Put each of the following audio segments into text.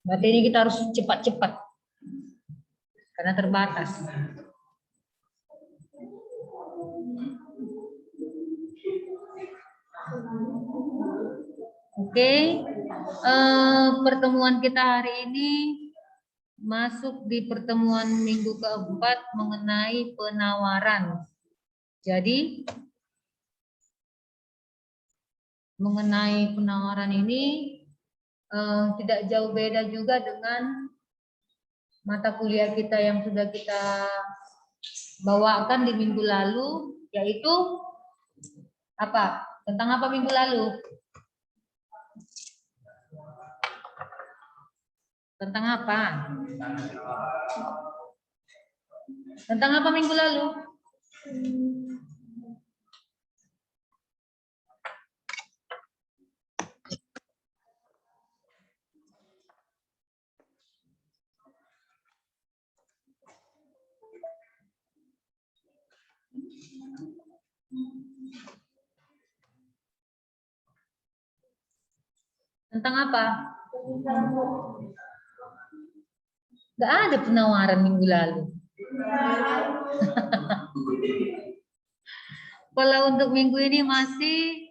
Materi kita harus cepat-cepat karena terbatas. Oke, pertemuan kita hari ini masuk di pertemuan minggu keempat mengenai penawaran. Jadi mengenai penawaran ini tidak jauh beda juga dengan mata kuliah kita yang sudah kita bawakan di minggu lalu, yaitu apa? Tentang apa minggu lalu? Tentang apa? Tentang apa minggu lalu? Tentang apa? Gak ada penawaran minggu lalu. Kalau untuk minggu ini masih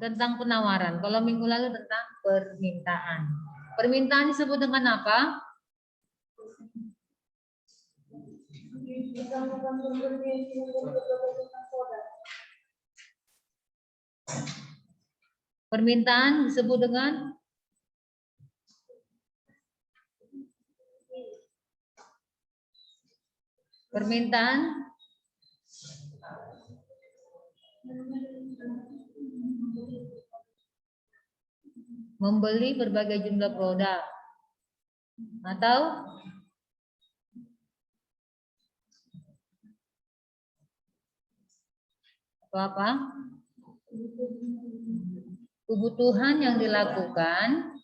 tentang penawaran. Kalau minggu lalu tentang permintaan. Permintaan disebut dengan apa? Permintaan disebut dengan permintaan membeli berbagai jumlah produk atau apa? Kebutuhan yang dilakukan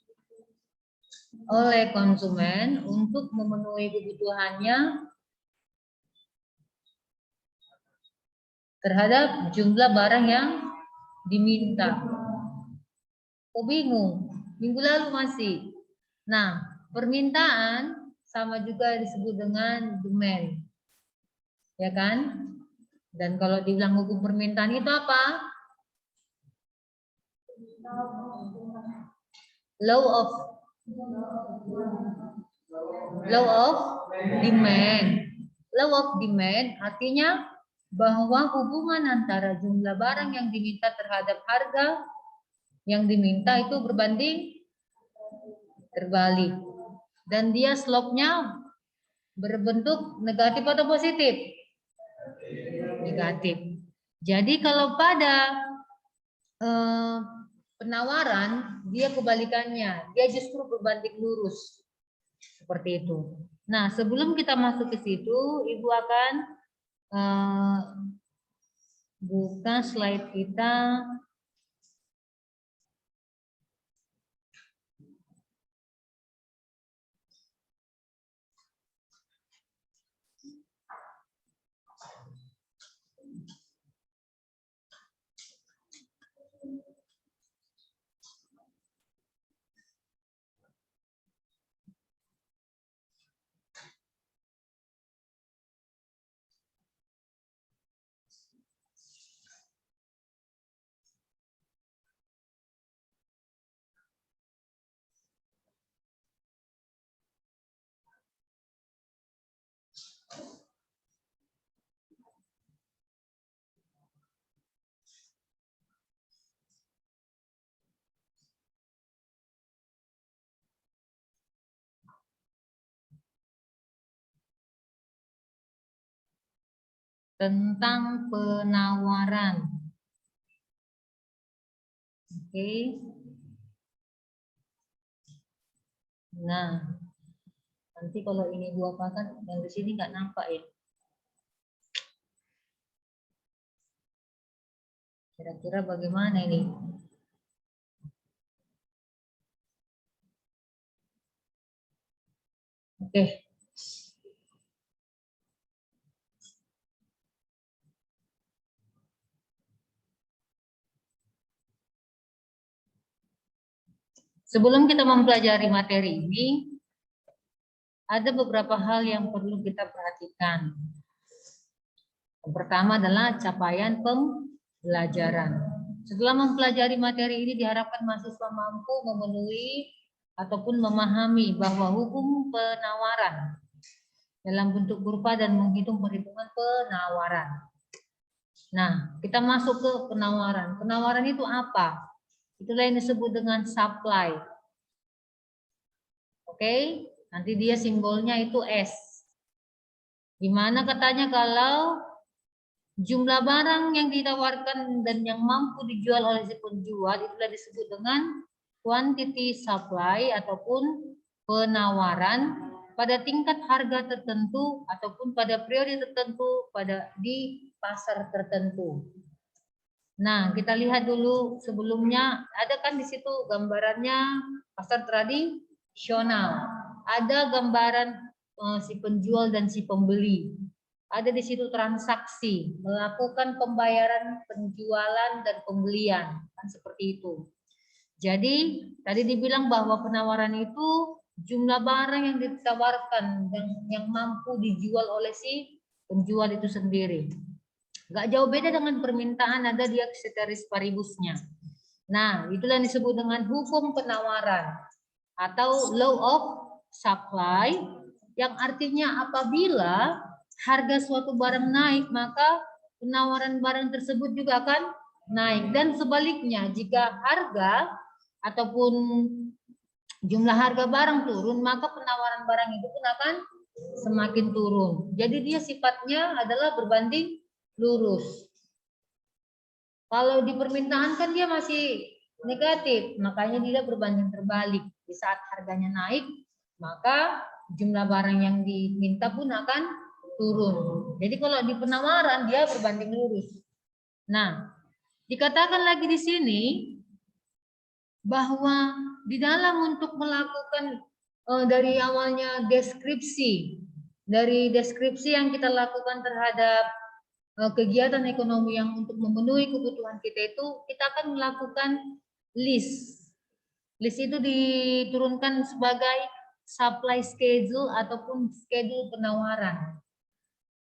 oleh konsumen untuk memenuhi kebutuhannya terhadap jumlah barang yang diminta. Kok bingung? Minggu lalu masih. Nah, permintaan sama juga disebut dengan demand. Ya kan? Dan kalau dibilang hukum permintaan itu apa? Law of demand. Law of demand artinya bahwa hubungan antara jumlah barang yang diminta terhadap harga yang diminta itu berbanding terbalik. Dan dia slope-nya berbentuk negatif atau positif? Negatif. Jadi kalau pada penawaran, dia kebalikannya. Dia justru berbanding lurus. Seperti itu. Nah, sebelum kita masuk ke situ, Ibu akan buka slide kita. Tentang penawaran. Oke. Nah, nanti kalau ini dua pakan yang di sini nggak nampak ya. Kira-kira bagaimana ini? Oke. Sebelum kita mempelajari materi ini, ada beberapa hal yang perlu kita perhatikan. Yang pertama adalah capaian pembelajaran. Setelah mempelajari materi ini, diharapkan mahasiswa mampu memenuhi ataupun memahami bahwa hukum penawaran dalam bentuk kurva dan menghitung perhitungan penawaran. Nah, kita masuk ke penawaran. Penawaran itu apa? Itulah yang disebut dengan supply. Oke, nanti dia simbolnya itu S. Dimana katanya kalau jumlah barang yang ditawarkan dan yang mampu dijual oleh si penjual itulah disebut dengan quantity supply ataupun penawaran pada tingkat harga tertentu ataupun pada periode tertentu di pasar tertentu. Nah, kita lihat dulu sebelumnya ada kan di situ gambarannya pasar tradisional. Ada gambaran si penjual dan si pembeli. Ada di situ transaksi, melakukan pembayaran penjualan dan pembelian, kan seperti itu. Jadi tadi dibilang bahwa penawaran itu jumlah barang yang ditawarkan yang mampu dijual oleh si penjual itu sendiri. Gak jauh beda dengan permintaan, ada dia ceteris paribusnya. Nah, itulah yang disebut dengan hukum penawaran atau law of supply, yang artinya apabila harga suatu barang naik, maka penawaran barang tersebut juga akan naik. Dan sebaliknya, jika harga ataupun jumlah harga barang turun, maka penawaran barang itu pun akan semakin turun. Jadi dia sifatnya adalah berbanding lurus. Kalau di permintaan kan dia masih negatif, makanya dia berbanding terbalik. Di saat harganya naik, maka jumlah barang yang diminta pun akan turun. Jadi kalau di penawaran dia berbanding lurus. Nah, dikatakan lagi di sini bahwa di dalam untuk melakukan dari awalnya deskripsi yang kita lakukan terhadap kegiatan ekonomi yang untuk memenuhi kebutuhan kita itu, kita akan melakukan list. List itu diturunkan sebagai supply schedule ataupun schedule penawaran.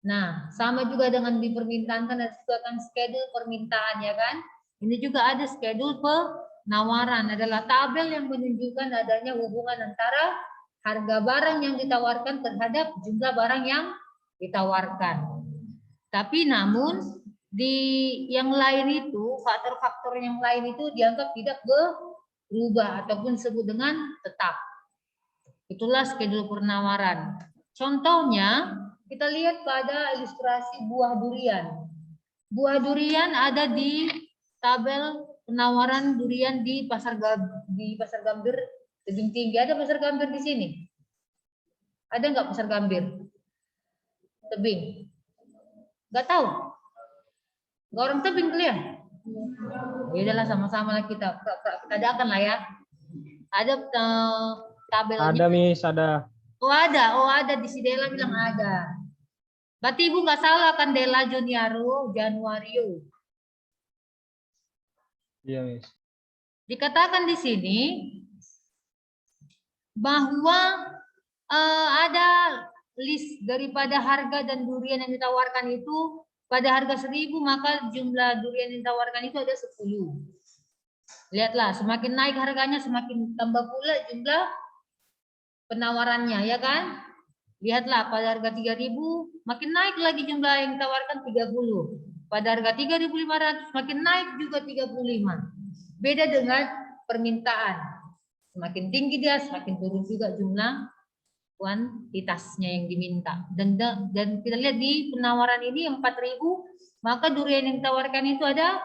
Nah, sama juga dengan di permintaan kan ada kan schedule permintaan, ya kan? Ini juga ada schedule penawaran, adalah tabel yang menunjukkan adanya hubungan antara harga barang yang ditawarkan terhadap jumlah barang yang ditawarkan. Tapi namun di yang lain itu, faktor-faktor yang lain itu dianggap tidak berubah ataupun disebut dengan tetap. Itulah schedule penawaran. Contohnya, kita lihat pada ilustrasi buah durian. Buah durian ada di tabel penawaran durian di pasar Gambir Tebing Tinggi. Ada pasar Gambir di sini? Ada nggak pasar Gambir Tebing? Nggak tahu. Nggak orang Tebing kalian? Ya udahlah, sama-sama lah kita adakan lah ya. Ada tabelnya. Ada, Miss, ada. Oh ada di si Dela bilang ada. Berarti Ibu nggak salah kan, Dela Januario. Iya, Miss. Dikatakan di sini bahwa ada list daripada harga dan durian yang ditawarkan itu. Pada harga 1.000 maka jumlah durian yang ditawarkan itu ada 10. Lihatlah, semakin naik harganya semakin tambah pula jumlah penawarannya, ya kan? Lihatlah, pada harga 3.000 makin naik lagi jumlah yang ditawarkan 30. Pada harga 3.500 makin naik juga 35. Beda dengan permintaan. Semakin tinggi dia, semakin turun juga jumlah kuantitasnya yang diminta. Dan kita lihat di penawaran ini 4.000, maka durian yang ditawarkan itu ada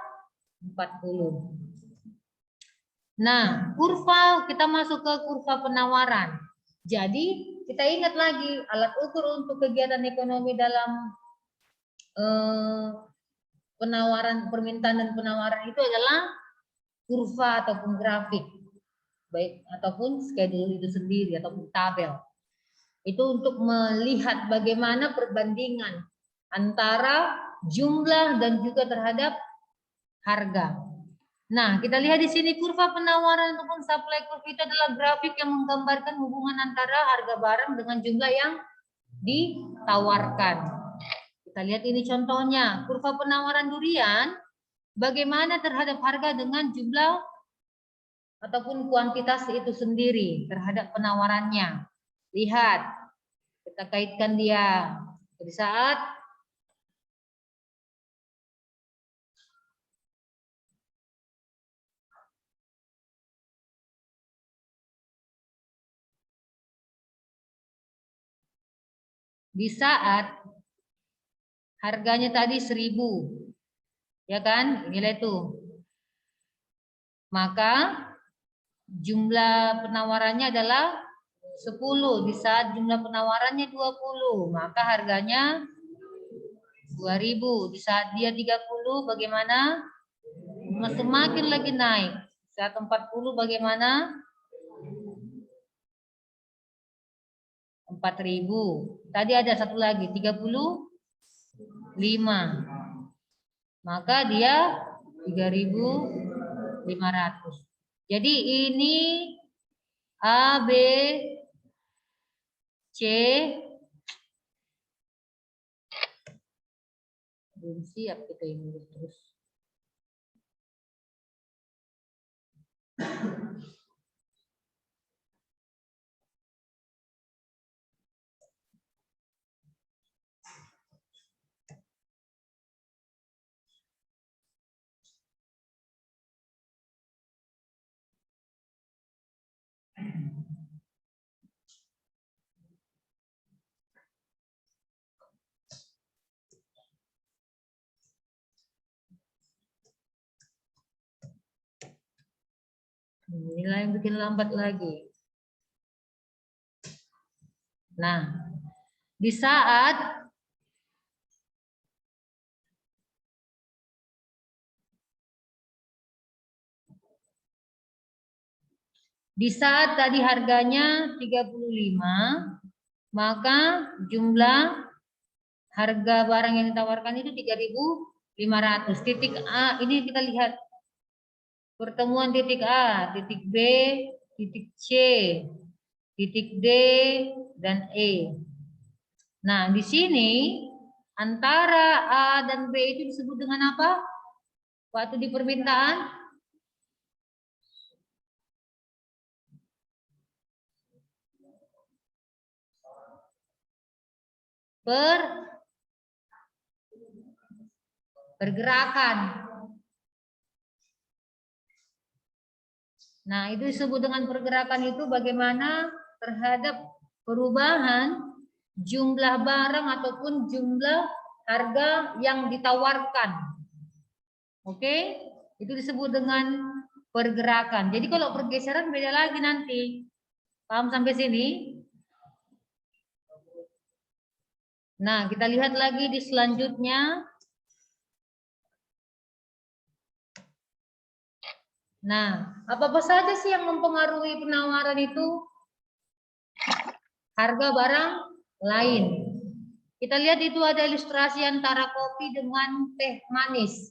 40. Nah, kurva, kita masuk ke kurva penawaran. Jadi kita ingat lagi alat ukur untuk kegiatan ekonomi dalam penawaran, permintaan dan penawaran itu adalah kurva ataupun grafik, baik ataupun schedule itu sendiri ataupun tabel. Itu untuk melihat bagaimana perbandingan antara jumlah dan juga terhadap harga. Nah, kita lihat di sini kurva penawaran ataupun supply curve itu adalah grafik yang menggambarkan hubungan antara harga barang dengan jumlah yang ditawarkan. Kita lihat ini contohnya, kurva penawaran durian bagaimana terhadap harga dengan jumlah ataupun kuantitas itu sendiri terhadap penawarannya. Lihat, kita kaitkan dia. Di saat harganya tadi 1.000, ya kan? Nilai itu. Maka jumlah penawarannya adalah 10. Di saat jumlah penawarannya 20, maka harganya 2.000. Di saat dia 30 bagaimana? Semakin lagi naik. Saat 40 bagaimana? 4.000. Tadi ada satu lagi 35. Maka dia 3.500. Jadi ini A, B, C. Belum siap kita ini terus. Inilah yang bikin lambat lagi. Nah, di saat tadi harganya 35, maka jumlah harga barang yang ditawarkan itu 3.500. Titik A, ini kita lihat pertemuan titik A, titik B, titik C, titik D, dan E. Nah, di sini antara A dan B itu disebut dengan apa? Waktu di permintaan? Pergerakan. Nah, itu disebut dengan pergerakan itu bagaimana terhadap perubahan jumlah barang ataupun jumlah harga yang ditawarkan. Oke? Itu disebut dengan pergerakan. Jadi kalau pergeseran beda lagi nanti. Paham sampai sini? Nah, kita lihat lagi di selanjutnya. Nah, apa-apa saja sih yang mempengaruhi penawaran itu? Harga barang lain. Kita lihat itu ada ilustrasi antara kopi dengan teh manis.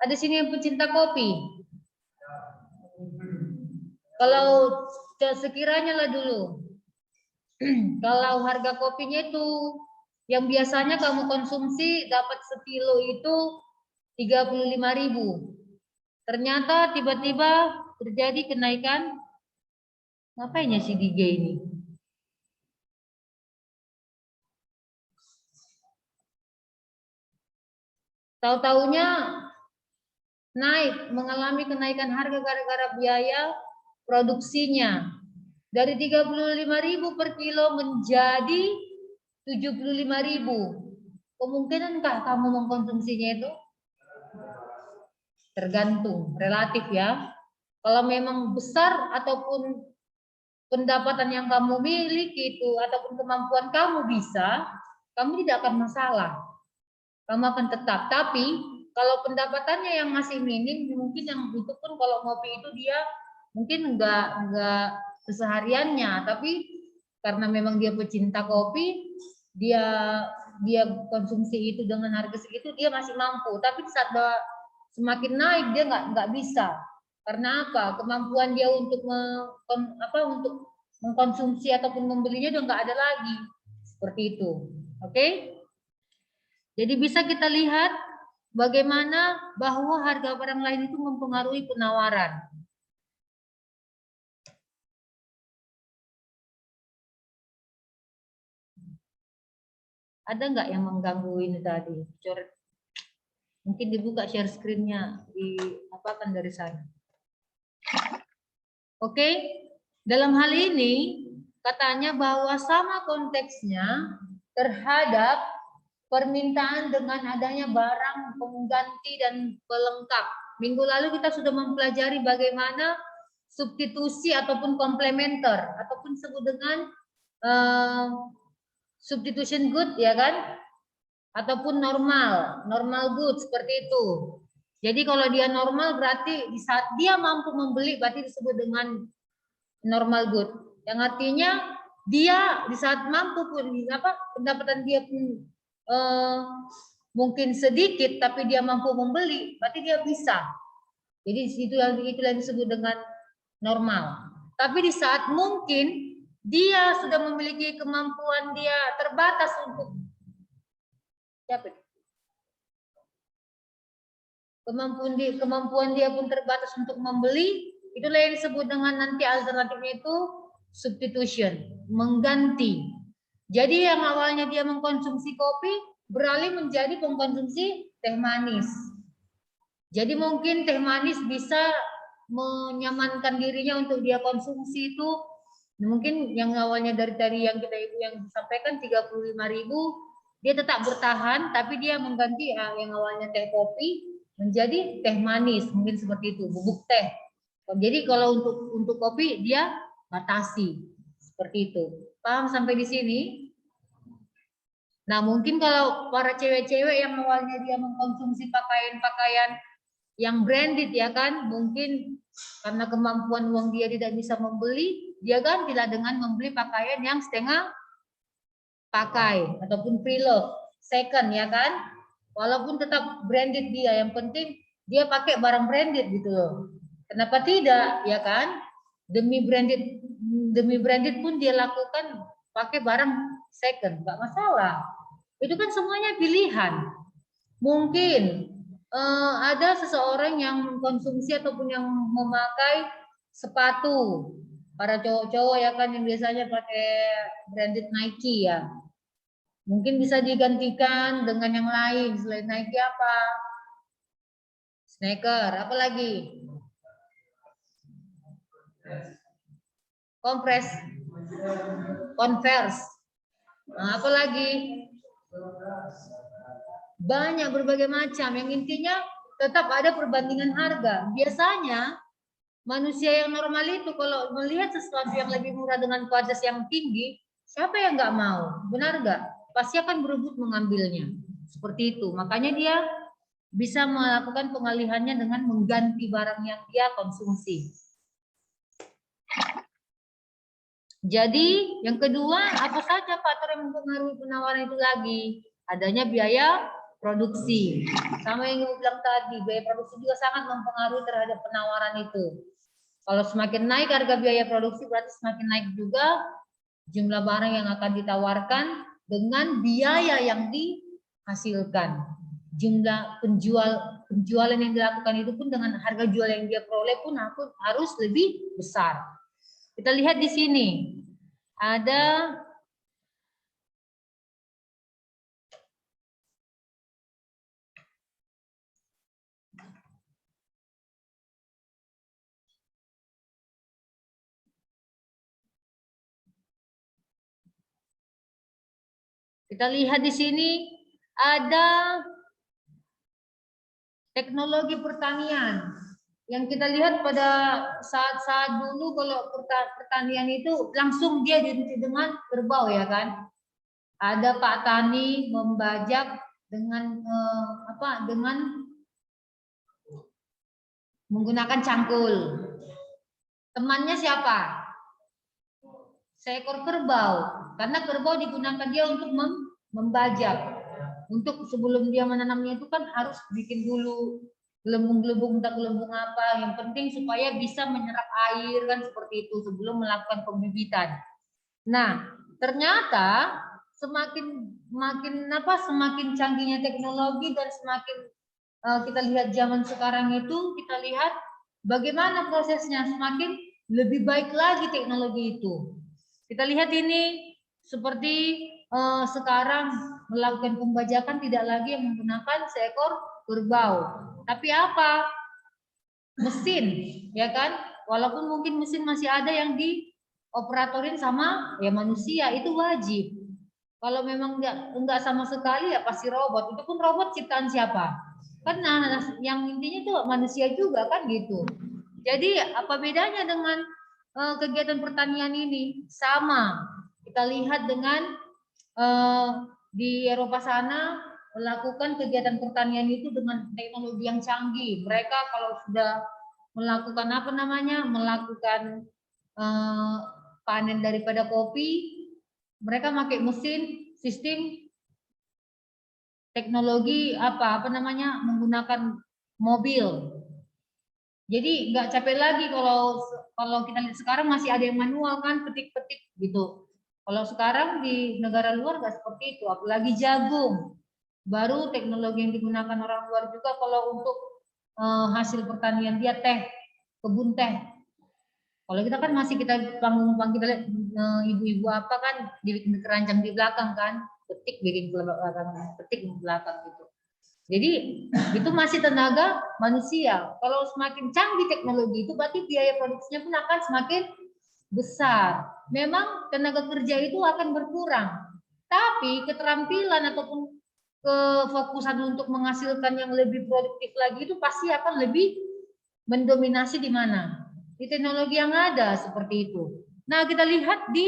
Ada sini yang pecinta kopi. Kalau sekiranya lah dulu, kalau harga kopinya itu yang biasanya kamu konsumsi dapat sekilo itu 35.000. Ternyata tiba-tiba terjadi kenaikan. Ngapainnya si DJ ini? Tahu-taunya naik, mengalami kenaikan harga gara-gara biaya produksinya. Dari 35.000 per kilo menjadi 75.000. Kemungkinankah kamu mengkonsumsinya itu? Tergantung, relatif ya. Kalau memang besar ataupun pendapatan yang kamu miliki itu ataupun kemampuan kamu bisa, kamu tidak akan masalah. Kamu akan tetap. Tapi kalau pendapatannya yang masih minim, mungkin yang itu pun kalau ngopi itu dia mungkin enggak kesehariannya, tapi karena memang dia pecinta kopi, dia konsumsi itu dengan harga segitu dia masih mampu. Tapi Semakin naik dia nggak bisa. Karena apa? Kemampuan dia untuk untuk mengkonsumsi ataupun membelinya udah nggak ada lagi. Seperti itu. Oke? Jadi bisa kita lihat bagaimana bahwa harga barang lain itu mempengaruhi penawaran. Ada nggak yang mengganggu ini tadi? Mungkin dibuka share screen-nya, diapakan dari sana. Oke, dalam hal ini katanya bahwa sama konteksnya terhadap permintaan dengan adanya barang pengganti dan pelengkap. Minggu lalu kita sudah mempelajari bagaimana substitusi ataupun komplementer ataupun disebut dengan substitution good, ya kan? Ataupun normal good seperti itu. Jadi kalau dia normal berarti di saat dia mampu membeli berarti disebut dengan normal good. Yang artinya dia di saat mampu pun pendapatan dia pun mungkin sedikit tapi dia mampu membeli berarti dia bisa. Jadi itu yang disebut dengan normal. Tapi di saat mungkin dia sudah memiliki kemampuan dia terbatas untuk kemampuan dia pun terbatas untuk membeli, itulah yang disebut dengan nanti alternatifnya itu substitution, mengganti. Jadi yang awalnya dia mengkonsumsi kopi beralih menjadi mengkonsumsi teh manis. Jadi mungkin teh manis bisa menyamankan dirinya untuk dia konsumsi itu mungkin yang awalnya dari tadi yang kita ibu yang disampaikan 35.000 dia tetap bertahan tapi dia mengganti yang awalnya teh kopi menjadi teh manis, mungkin seperti itu, bubuk teh. Jadi kalau untuk kopi dia batasi seperti itu. Paham sampai di sini? Nah, mungkin kalau para cewek-cewek yang awalnya dia mengkonsumsi pakaian-pakaian yang branded ya kan, mungkin karena kemampuan uang dia tidak bisa membeli, dia gantilah dengan membeli pakaian yang setengah pakai ataupun pre-love, second ya kan? Walaupun tetap branded dia, yang penting dia pakai barang branded gitu loh. Kenapa tidak, ya kan? Demi branded pun dia lakukan pakai barang second, nggak masalah. Itu kan semuanya pilihan. Mungkin ada seseorang yang mengkonsumsi ataupun yang memakai sepatu. Para cowok-cowok ya kan yang biasanya pakai branded Nike ya. Mungkin bisa digantikan dengan yang lain selain Nike apa? Sneaker, apa lagi? Converse. Nah, apa lagi? Banyak berbagai macam. Yang intinya tetap ada perbandingan harga. Biasanya manusia yang normal itu kalau melihat sesuatu yang lebih murah dengan kualitas yang tinggi, siapa yang nggak mau? Benar nggak? Pasti akan berebut mengambilnya. Seperti itu. Makanya dia bisa melakukan pengalihannya dengan mengganti barang yang dia konsumsi. Jadi yang kedua, apa saja faktor yang mempengaruhi penawaran itu lagi? Adanya biaya produksi. Sama yang ibu bilang tadi, biaya produksi juga sangat mempengaruhi terhadap penawaran itu. Kalau semakin naik harga biaya produksi berarti semakin naik juga jumlah barang yang akan ditawarkan dengan biaya yang dihasilkan. Jumlah penjualan yang dilakukan itu pun dengan harga jual yang dia peroleh pun harus lebih besar. Kita lihat di sini ada di sini ada teknologi pertanian. Yang kita lihat pada saat-saat dulu kalau pertanian itu langsung dia dengan kerbau ya kan. Ada Pak Tani membajak dengan dengan menggunakan cangkul. Temannya siapa? Seekor kerbau. Karena kerbau digunakan dia untuk membajak. Untuk sebelum dia menanamnya itu kan harus bikin dulu gelembung-gelembung, entah gelembung apa, yang penting supaya bisa menyerap air kan seperti itu sebelum melakukan pembibitan. Nah, ternyata semakin canggihnya teknologi dan semakin kita lihat zaman sekarang itu, kita lihat bagaimana prosesnya, semakin lebih baik lagi teknologi itu. Kita lihat ini seperti sekarang melakukan pembajakan tidak lagi yang menggunakan seekor kerbau, tapi apa? Mesin, ya kan? Walaupun mungkin mesin masih ada yang dioperatorin sama ya manusia, itu wajib. Kalau memang enggak sama sekali ya pasti robot. Itu pun robot ciptaan siapa? Kan yang intinya itu manusia juga kan gitu. Jadi apa bedanya dengan kegiatan pertanian ini? Sama. Kita lihat dengan di Eropa sana melakukan kegiatan pertanian itu dengan teknologi yang canggih. Mereka kalau sudah melakukan melakukan panen daripada kopi, mereka pakai mesin sistem teknologi menggunakan mobil. Jadi nggak capek lagi kalau kita lihat sekarang masih ada yang manual kan, petik-petik gitu. Kalau sekarang di negara luar nggak seperti itu, apalagi jagung. Baru teknologi yang digunakan orang luar juga kalau untuk hasil pertanian dia teh, kebun teh. Kalau kita kan masih kita kita lihat ibu-ibu apa kan di keranjang di belakang kan, bikin belakang, petik di belakang gitu. Jadi itu masih tenaga manusia. Kalau semakin canggih teknologi itu berarti biaya produksinya pun akan semakin besar. Memang tenaga kerja itu akan berkurang. Tapi keterampilan ataupun kefokusan untuk menghasilkan yang lebih produktif lagi itu pasti akan lebih mendominasi di mana? Di teknologi yang ada seperti itu. Nah, kita lihat di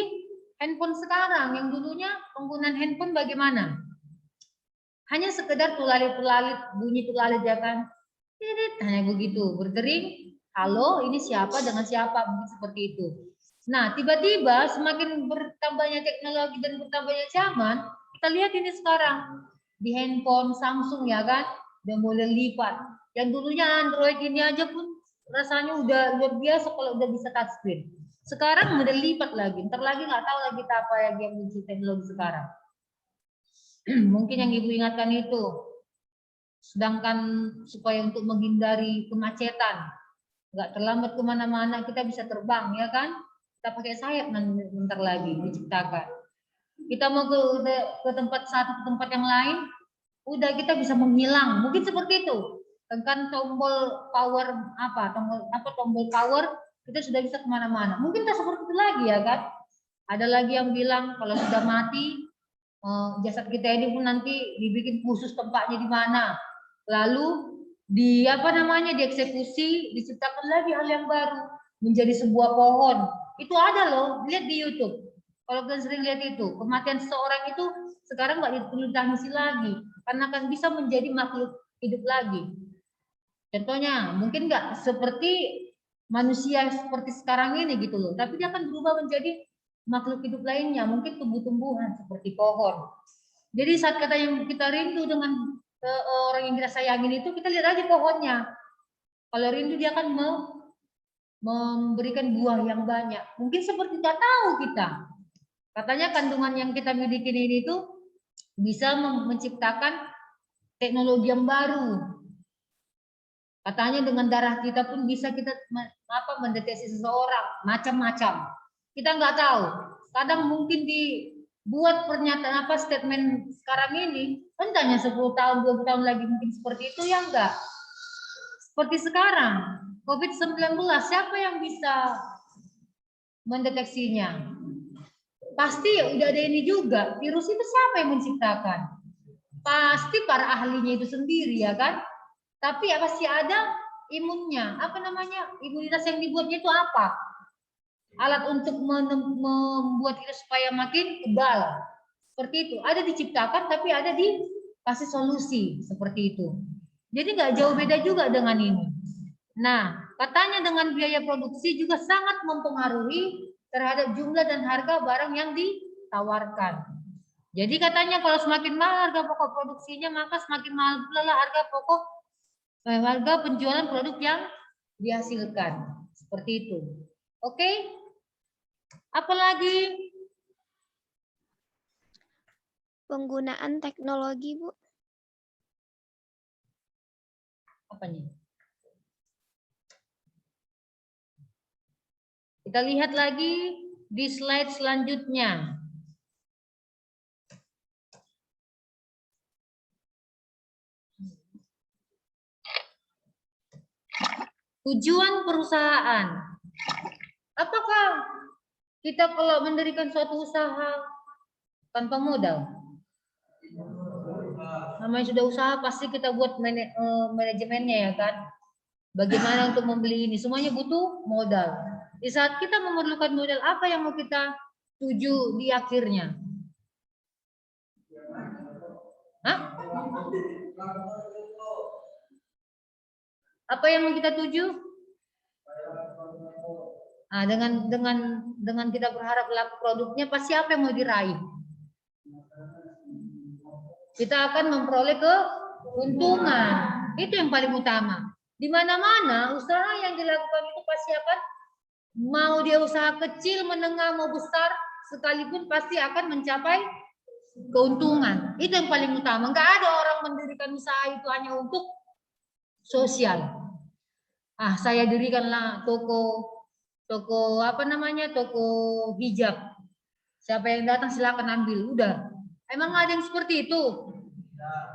handphone sekarang yang dulunya penggunaan handphone bagaimana? Hanya sekedar tulalit-tulalit, bunyi tulalit ya kan? Hanya begitu, berdering, halo, ini siapa dengan siapa, begitu seperti itu. Nah, tiba-tiba semakin bertambahnya teknologi dan bertambahnya zaman, kita lihat ini sekarang di handphone Samsung ya kan, udah mulai lipat. Yang dulunya Android ini aja pun rasanya udah luar biasa kalau udah bisa touchscreen. Sekarang udah lipat lagi, ntar lagi nggak tahu lagi apa yang muncul teknologi sekarang. Mungkin yang ibu ingatkan itu. Sedangkan supaya untuk menghindari kemacetan, nggak terlambat kemana-mana, kita bisa terbang ya kan? Kita pakai sayap bentar lagi diciptakan. Kita mau ke tempat satu ke tempat yang lain, udah kita bisa menghilang. Mungkin seperti itu. Tekan tombol power tombol power, kita sudah bisa kemana-mana. Mungkin tak seperti itu lagi ya kan? Ada lagi yang bilang kalau sudah mati jasad kita ini pun nanti dibikin khusus tempatnya di mana, lalu dieksekusi, diciptakan lagi hal yang baru menjadi sebuah pohon. Itu ada loh, lihat di YouTube. Kalau kalian sering lihat itu, kematian seseorang itu sekarang nggak perlu ditangisi lagi karena akan bisa menjadi makhluk hidup lagi. Contohnya mungkin nggak seperti manusia seperti sekarang ini gitu loh, tapi dia akan berubah menjadi makhluk hidup lainnya, mungkin tumbuh-tumbuhan seperti pohon. Jadi saat kita rindu dengan orang yang kita sayangin itu, kita lihat aja pohonnya. Kalau rindu dia akan memberikan buah yang banyak. Mungkin seperti tidak tahu kita. Katanya kandungan yang kita miliki ini itu bisa menciptakan teknologi yang baru. Katanya dengan darah kita pun bisa kita mendeteksi seseorang, macam-macam. Kita nggak tahu. Kadang mungkin dibuat pernyataan statement sekarang ini, entahnya 10 tahun, 20 tahun lagi mungkin seperti itu ya enggak. Seperti sekarang, COVID-19, siapa yang bisa mendeteksinya? Pasti udah ada ini juga. Virus itu siapa yang menciptakan? Pasti para ahlinya itu sendiri ya kan? Tapi ya pasti ada imunnya. Imunitas yang dibuatnya itu apa? Alat untuk membuat kita supaya makin kebal. Seperti itu. Ada diciptakan tapi ada dikasih solusi seperti itu. Jadi nggak jauh beda juga dengan ini. Nah, katanya dengan biaya produksi juga sangat mempengaruhi terhadap jumlah dan harga barang yang ditawarkan. Jadi katanya kalau semakin mahal harga pokok produksinya, maka semakin mahal pula harga pokok harga penjualan produk yang dihasilkan. Seperti itu. Oke? Apalagi? Penggunaan teknologi, Bu. Apanya? Kita lihat lagi di slide selanjutnya. Tujuan perusahaan. Apakah kita kalau mendirikan suatu usaha tanpa modal? Namanya sudah usaha pasti kita buat manajemennya ya kan. Bagaimana untuk membeli ini? Semuanya butuh modal. Di saat kita memerlukan modal, apa yang mau kita tuju di akhirnya? Hah? Apa yang mau kita tuju? Nah, dengan kita berharap laku produknya pasti apa yang mau diraih? Kita akan memperoleh keuntungan. Itu yang paling utama. Di mana-mana usaha yang dilakukan itu pasti akan, mau dia usaha kecil, menengah, mau besar, sekalipun pasti akan mencapai keuntungan. Itu yang paling utama. Enggak ada orang mendirikan usaha itu hanya untuk sosial. Saya dirikanlah toko apa namanya, toko hijab. Siapa yang datang silakan ambil. Udah. Emang ada yang seperti itu?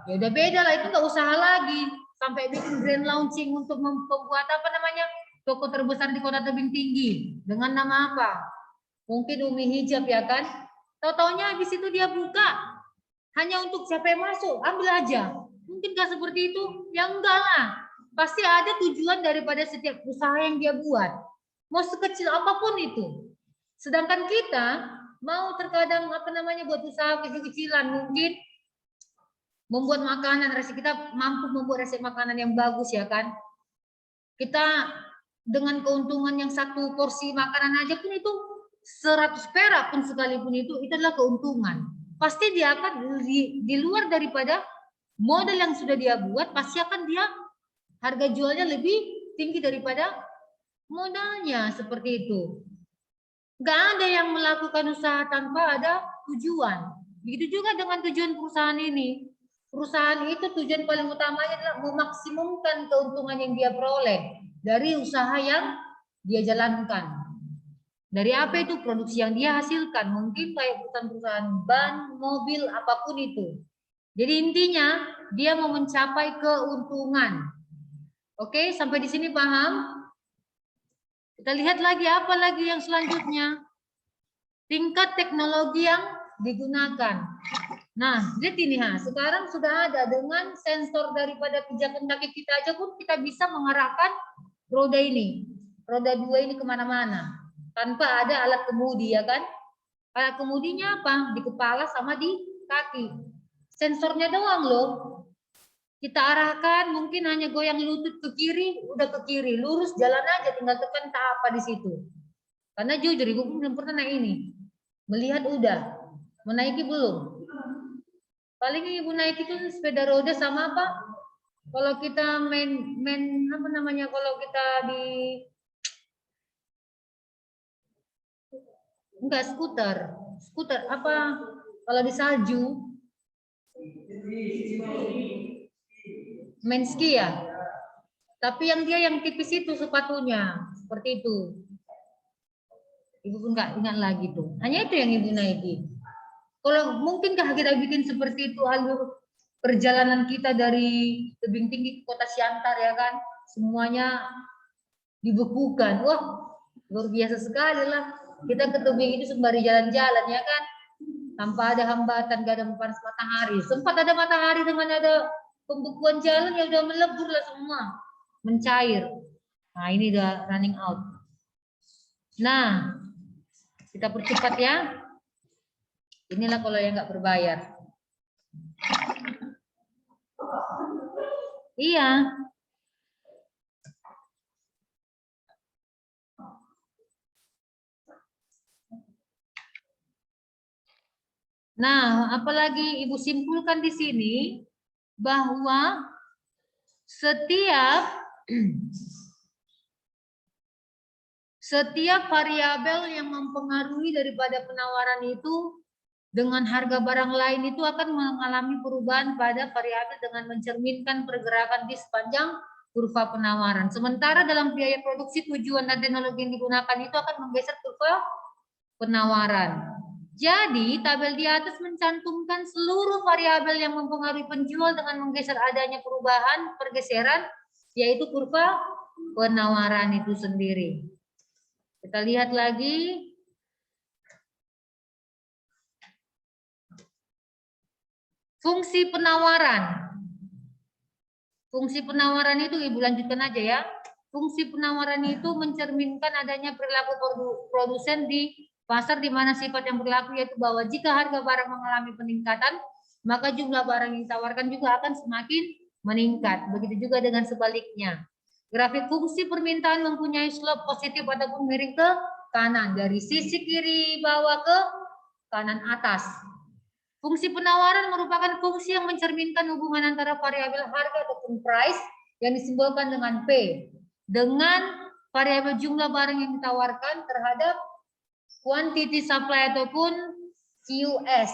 Ya udah beda lah, itu nggak usaha lagi. Sampai bikin grand launching untuk membuat apa namanya, toko terbesar di kota tebing tinggi. Dengan nama apa? Mungkin Umi Hijab ya kan? Tahu-taunya habis itu dia buka. Hanya untuk siapa yang masuk, ambil aja. Mungkinkah seperti itu? Ya enggak lah. Pasti ada tujuan daripada setiap usaha yang dia buat. Mau sekecil apapun itu. Sedangkan kita mau terkadang apa namanya buat usaha kecil-kecilan, mungkin membuat makanan, resep kita mampu membuat resep makanan yang bagus ya kan. Kita dengan keuntungan yang satu porsi makanan aja pun itu 100 perak pun sekalipun itu adalah keuntungan. Pasti dia akan di luar daripada modal yang sudah dia buat, pasti akan dia harga jualnya lebih tinggi daripada modalnya, seperti itu. Nggak ada yang melakukan usaha tanpa ada tujuan. Begitu juga dengan tujuan perusahaan ini. Perusahaan itu tujuan paling utamanya adalah memaksimumkan keuntungan yang dia peroleh dari usaha yang dia jalankan. Dari apa itu? Produksi yang dia hasilkan. Mungkin kayak perusahaan ban, mobil, apapun itu. Jadi intinya dia mau mencapai keuntungan. Oke, sampai di sini paham? Kita lihat lagi apa lagi yang selanjutnya. Tingkat teknologi yang digunakan. Nah, lihat ini sekarang sudah ada dengan sensor daripada pijakan kaki kita aja pun kita bisa mengarahkan roda ini. Roda 2 ini kemana-mana. Tanpa ada alat kemudi ya kan. Alat kemudinya apa? Di kepala sama di kaki. Sensornya doang loh. Kita arahkan, mungkin hanya goyang lutut ke kiri, udah ke kiri. Lurus jalan aja, tinggal tekan apa di situ. Karena jujur ibu pun belum pernah naik ini. Melihat udah, menaiki belum. Paling ibu naik itu sepeda roda sama apa? Kalau kita main apa namanya, kalau kita di enggak skuter apa, kalau di salju main ski ya, tapi yang dia yang tipis itu sepatunya seperti itu. Ibu pun nggak ingat lagi tuh, hanya itu yang ibu naiki. Kalau mungkinkah kita bikin seperti itu alur perjalanan kita dari tebing tinggi ke kota Siantar ya kan, semuanya dibekukan. Wah, luar biasa sekali lah. Kita ke tebing itu sembari jalan-jalan ya kan, tanpa ada hambatan, gak ada panas matahari. Sempat ada matahari dengan ada pembekuan jalan, ya udah melebur lah semua, mencair. Nah ini udah running out. Nah, kita percepat ya. Inilah kalau yang nggak berbayar. Iya. Nah, apalagi ibu simpulkan di sini bahwa setiap variabel yang mempengaruhi daripada penawaran itu dengan harga barang lain itu akan mengalami perubahan pada variabel dengan mencerminkan pergerakan di sepanjang kurva penawaran. Sementara dalam biaya produksi, tujuan dan teknologi yang digunakan itu akan menggeser kurva penawaran. Jadi, tabel di atas mencantumkan seluruh variabel yang mempengaruhi penjual dengan menggeser adanya perubahan pergeseran, yaitu kurva penawaran itu sendiri. Kita lihat lagi. Fungsi penawaran. Fungsi penawaran itu Ibu lanjutkan aja ya. Fungsi penawaran itu mencerminkan adanya perilaku produsen di pasar di mana sifat yang berlaku yaitu bahwa jika harga barang mengalami peningkatan, maka jumlah barang yang ditawarkan juga akan semakin meningkat. Begitu juga dengan sebaliknya. Grafik fungsi permintaan mempunyai slope positif ataupun miring ke kanan dari sisi kiri bawah ke kanan atas. Fungsi penawaran merupakan fungsi yang mencerminkan hubungan antara variabel harga ataupun price yang disimbolkan dengan P dengan variabel jumlah barang yang ditawarkan terhadap quantity supply ataupun QS.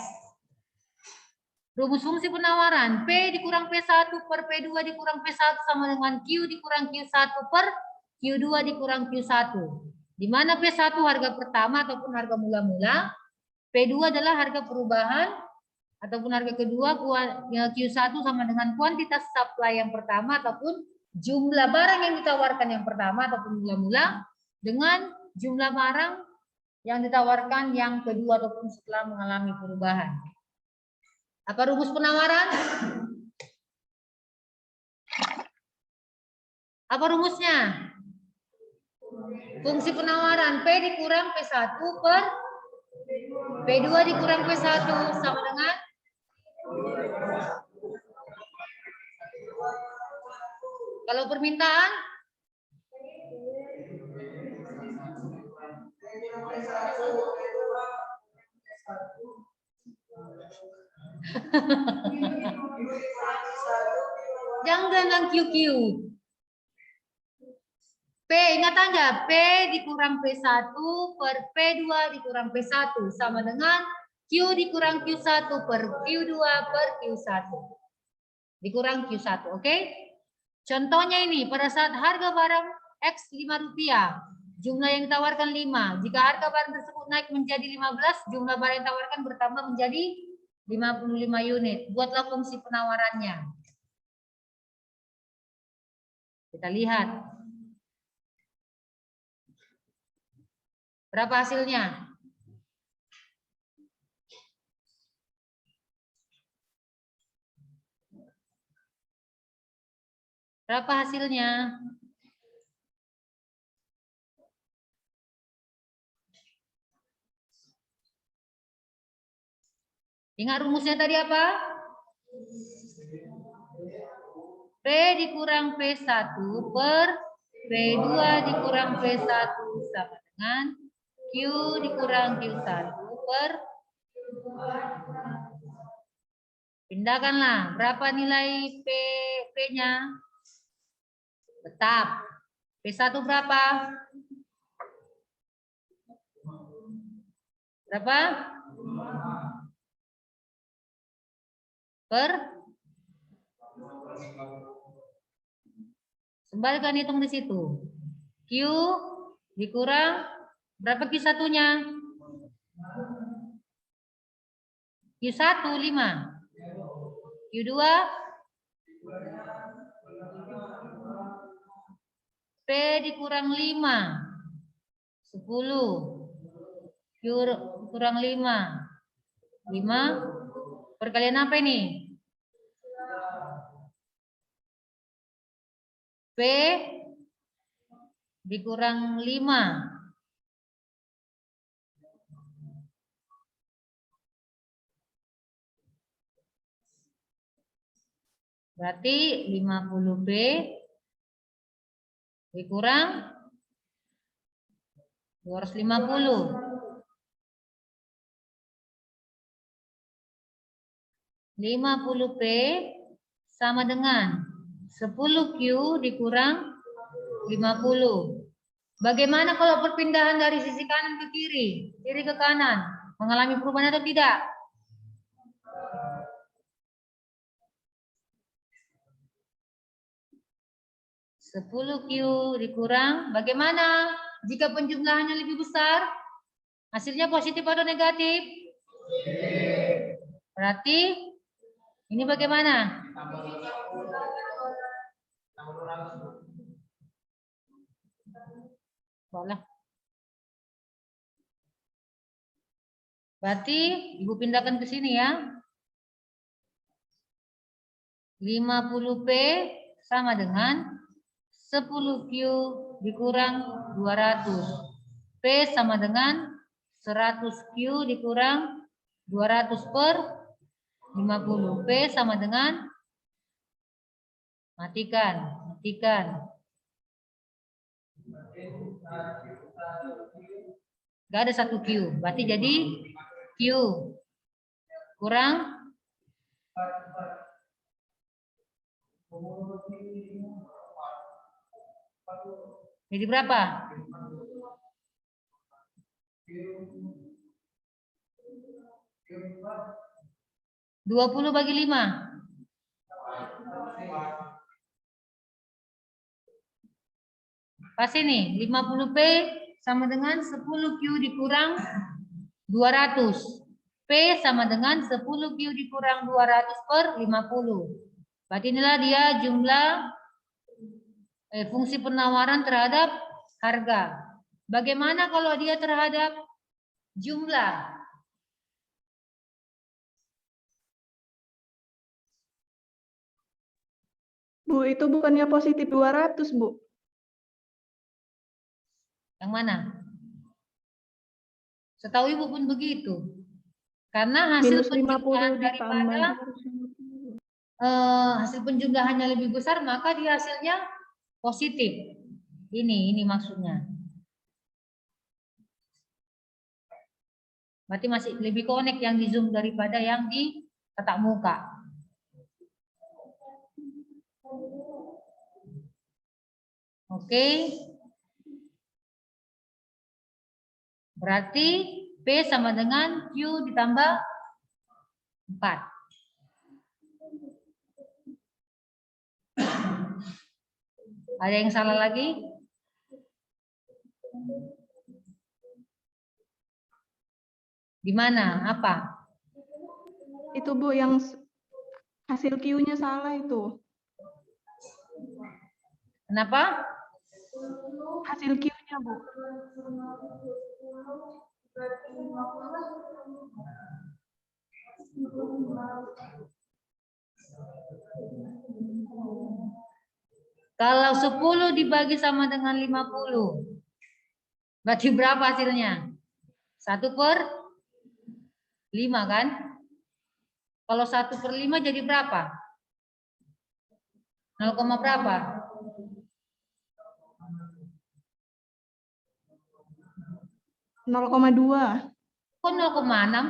Rumus fungsi penawaran P dikurang P1 per P2 dikurang P1 sama dengan Q dikurang Q1 per Q2 dikurang Q1. Di mana P1 harga pertama ataupun harga mula-mula, P2 adalah harga perubahan ataupun harga kedua, Q1 sama dengan kuantitas supply yang pertama ataupun jumlah barang yang ditawarkan yang pertama ataupun mula-mula dengan jumlah barang yang ditawarkan yang kedua ataupun setelah mengalami perubahan. Apa rumus penawaran? Apa rumusnya? Fungsi penawaran P dikurang P1 per P2 dikurang P1 sama dengan kalau permintaan jangan QQ. P, ingat aja, P dikurang P1 per P2 dikurang P1 sama dengan Q dikurang Q1 per Q2 per Q1. Dikurang Q1, oke? Contohnya ini, pada saat harga barang X Rp5, jumlah yang ditawarkan 5. Jika harga barang tersebut naik menjadi 15, jumlah barang yang ditawarkan bertambah menjadi 55 unit. Buatlah fungsi penawarannya. Kita lihat. Berapa hasilnya? Berapa hasilnya? Ingat rumusnya tadi apa? P dikurang P1 per P2 dikurang P1 sama dengan Q dikurang Q1 per pindahkanlah. Berapa nilai P-nya? Tetap. P1 berapa? Berapa? Per? Kembalikan hitung di situ. Q dikurang berapa Q1-nya? Q1 5. Q2 P dikurang 5 10. Q kurang 5 perkalian apa ini? P dikurang 5. Berarti 50 P dikurang 250. 50 P sama dengan 10Q dikurang 50. Bagaimana kalau perpindahan dari sisi kanan ke kiri ke kanan? Mengalami perubahan atau tidak? Q dikurang, bagaimana jika penjumlahannya lebih besar? Hasilnya positif atau negatif? Berarti ini bagaimana? Boleh. Berarti Ibu pindahkan ke sini ya. 50P sama dengan 10Q dikurang 200. P sama dengan 100Q dikurang 200 per 50. P sama dengan, matikan. Gak ada 1Q, berarti jadi Q kurang jadi berapa? 20 bagi 5. Pas ini 50P sama dengan 10Q dikurang 200. P sama dengan 10Q dikurang 200 per 50. Berarti inilah dia jumlah fungsi penawaran terhadap harga. Bagaimana kalau dia terhadap jumlah? Bu, itu bukannya positif 200, Bu. Yang mana? Setahu Ibu pun begitu. Karena hasil Minus 50 penjumlahan ditambah daripada 250. hasil penjumlahannya lebih besar, maka dia hasilnya positif. Ini maksudnya. Berarti masih lebih connect yang di Zoom daripada yang di tatap muka. Oke. Berarti P sama dengan Q ditambah 4. Ada yang salah lagi? Di mana? Apa? Itu, Bu, yang hasil Q-nya salah itu. Kenapa? Hasil Q-nya, Bu. Kalau 10 dibagi sama dengan 50, berarti berapa hasilnya? 1 per 5 kan? Kalau 1 per 5 jadi berapa? 0, berapa? 0,2. Kok 0,6?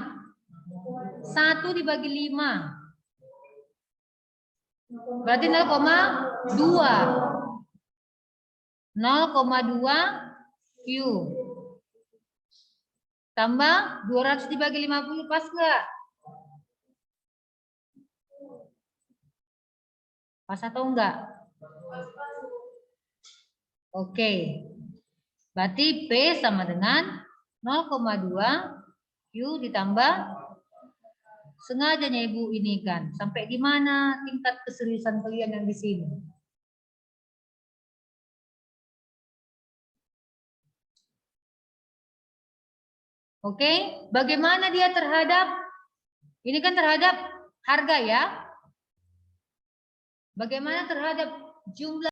1 dibagi 5. Berarti 0,2. 0,2 Q. Tambah 200 dibagi 50, pas nggak? Pas atau enggak? Oke. Berarti P sama dengan 0,2 Q ditambah, sengajanya Ibu ini kan. Sampai di mana tingkat keseriusan kalian yang di sini? Oke, bagaimana dia terhadap, ini kan terhadap harga ya. Bagaimana terhadap jumlah